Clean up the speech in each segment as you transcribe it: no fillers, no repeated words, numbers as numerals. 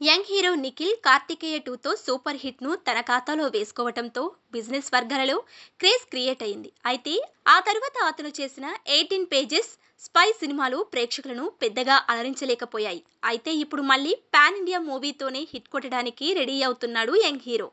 Young hero Nikhil Karthikeya 2తో super హిట్ను తన ఖాతాలో వేసుకోవడంతో బిజినెస్ వర్గాలలో క్రేజ్ క్రియేట్ అయింది. అయితే ఆ తర్వాత అతను చేసిన 18 పేజెస్ స్పై సినిమాలు ప్రేక్షకులను పెద్దగా అలరించలేకపోయాయి. అయితే ఇప్పుడు మళ్ళీ పాన్ ఇండియా మూవీతోనే హిట్ కొట్టడానికి రెడీ అవుతున్నాడు యంగ్ హీరో.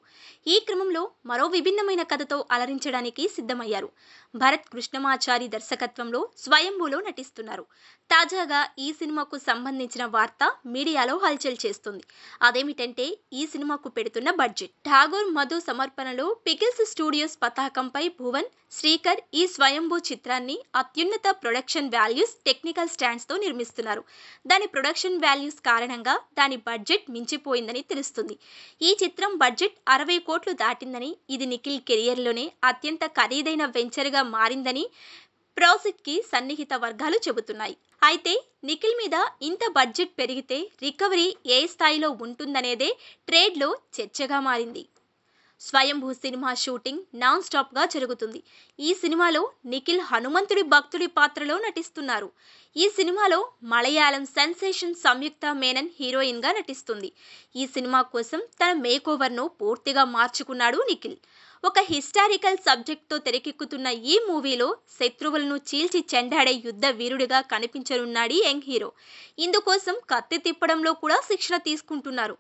ఈ క్రమంలో మరో విభిన్నమైన కథతో అలరించడానికి సిద్ధమయ్యారు. భరత్ కృష్ణమాచారి దర్శకత్వంలో స్వయంభూలో నటిస్తున్నారు. తాజాగా ఈ సినిమాకు సంబంధించిన వార్త మీడియాలో హల్చల్ చేస్తుంది. అదేమిటంటే ఈ సినిమాకు పెడుతున్న బడ్జెట్. ఠాగూర్ మధు సమర్పణలో పికిల్స్ స్టూడియోస్ పతాకంపై భువన్ శ్రీకర్ ఈ స్వయంభూ చిత్రాన్ని అత్యున్నత ప్రొడక్షన్ వాల్యూస్ టెక్నికల్ స్టాండ్స్ తో నిర్మిస్తున్నారు. దాని ప్రొడక్షన్ వాల్యూస్ కారణంగా దాని బడ్జెట్ మించిపోయిందని తెలుస్తుంది. ఈ చిత్రం బడ్జెట్ 60 కోట్లు దాటిందని, ఇది నిఖిల్ కెరియర్లోనే అత్యంత ఖరీదైన వెంచర్గా మారిందని ప్రాజెక్ట్ కి సన్నిహిత వర్గాలు చెబుతున్నాయి. అయితే నిఖిల్ మీద ఇంత బడ్జెట్ పెరిగితే రికవరీ ఏ స్థాయిలో ఉంటుందనేదే ట్రేడ్లో చర్చగా మారింది. స్వయంభూ సినిమా షూటింగ్ నాన్ స్టాప్ గా జరుగుతుంది. ఈ సినిమాలో నిఖిల్ హనుమంతుడి భక్తుడి పాత్రలో నటిస్తున్నారు. ఈ సినిమాలో మలయాళం సెన్సేషన్ సంయుక్త మేనన్ హీరోయిన్ గా నటిస్తుంది. ఈ సినిమా కోసం తన మేకోవర్ ను పూర్తిగా మార్చుకున్నాడు నిఖిల్. ఒక హిస్టారికల్ సబ్జెక్ట్ తో తెరకెక్కుతున్న ఈ మూవీలో శత్రువులను చీల్చి చెండాడే యుద్ధ వీరుడిగా కనిపించనున్నాడు యంగ్ హీరో. ఇందుకోసం కత్తి తిప్పడంలో కూడా శిక్షణ తీసుకుంటున్నారు.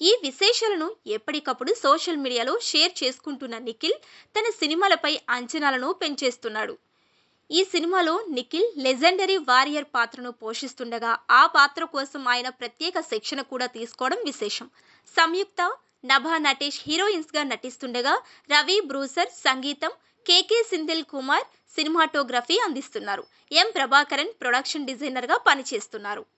ఈ విశేషాలను ఎప్పటికప్పుడు సోషల్ మీడియాలో షేర్ చేసుకుంటున్న నిఖిల్ తన సినిమాలపై అంచనాలను పెంచేస్తున్నాడు. ఈ సినిమాలో నిఖిల్ లెజెండరీ వారియర్ పాత్రను పోషిస్తుండగా ఆ పాత్ర కోసం ఆయన ప్రత్యేక శిక్షణ కూడా తీసుకోవడం విశేషం. సంయుక్త, నభా నటేష్ హీరోయిన్స్ గా నటిస్తుండగా రవి బ్రూసర్ సంగీతం, కేకే సింధిల్ కుమార్ సినిమాటోగ్రఫీ అందిస్తున్నారు. ఎం ప్రభాకరన్ ప్రొడక్షన్ డిజైనర్ గా పనిచేస్తున్నారు.